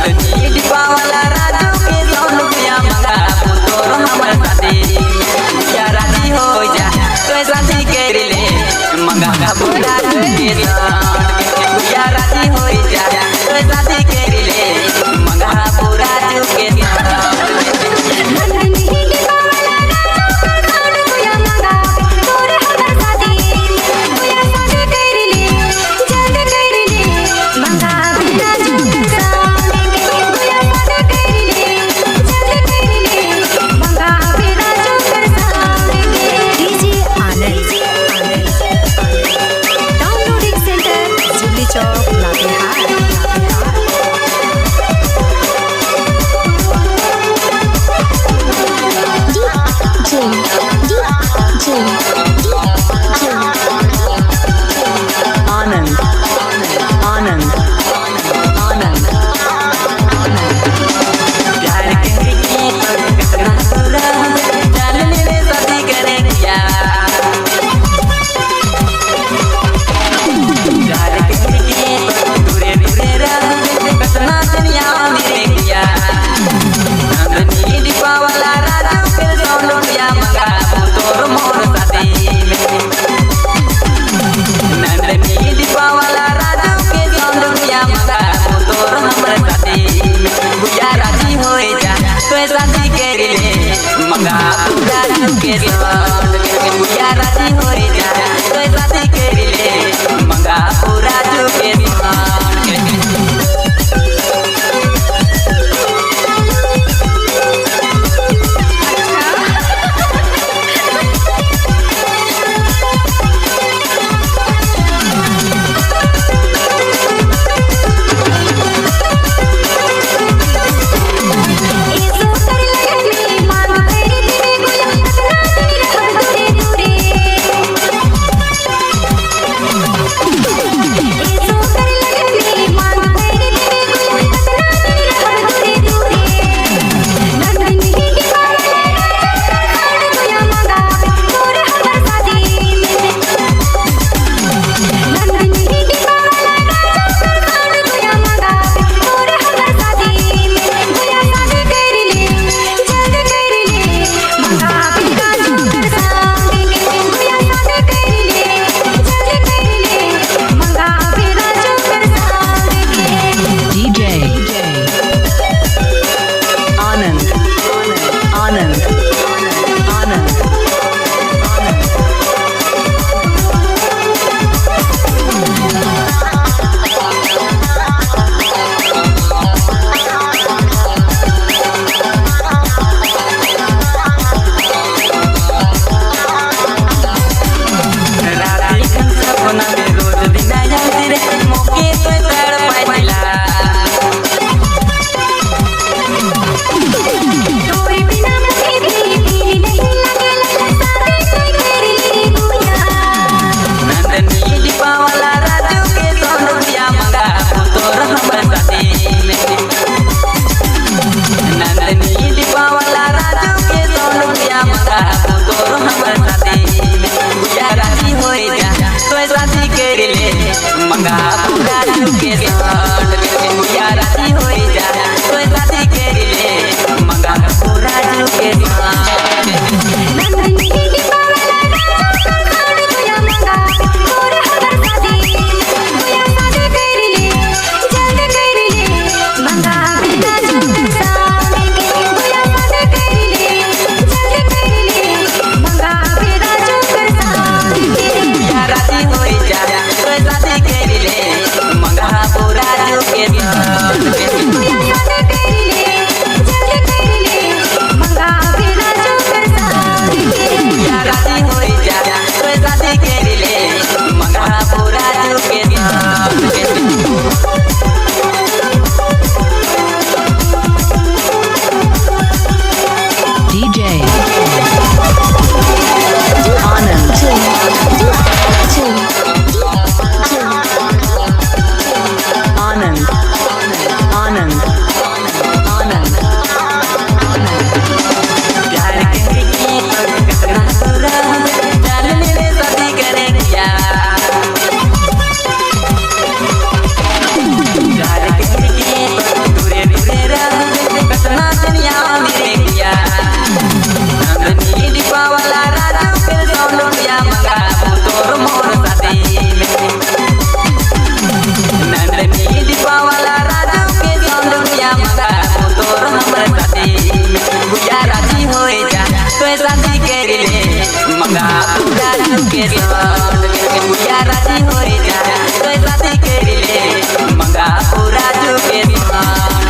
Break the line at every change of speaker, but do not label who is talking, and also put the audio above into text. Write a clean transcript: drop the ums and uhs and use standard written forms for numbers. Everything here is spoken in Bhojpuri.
नंदनी दीपावाला राजू के सोन भैया मंगा तोर हमर शादी या राजी हो जा तो शादी कर ले मंगा पूरा के सोन या राजी हो जा तो शादी कर ले मंगा पूरा के शादी कर ले मंगा पूरा के सोन या राजी हो जा तो शादी कर ले मंगा पूरा के मंगा पूरा के सोन या राजी हो जा तो शादी कर ले मंगा पूरा के
Anand
भैया राजी हो जा तो शादी कर ले मंगा पूरा जो के संग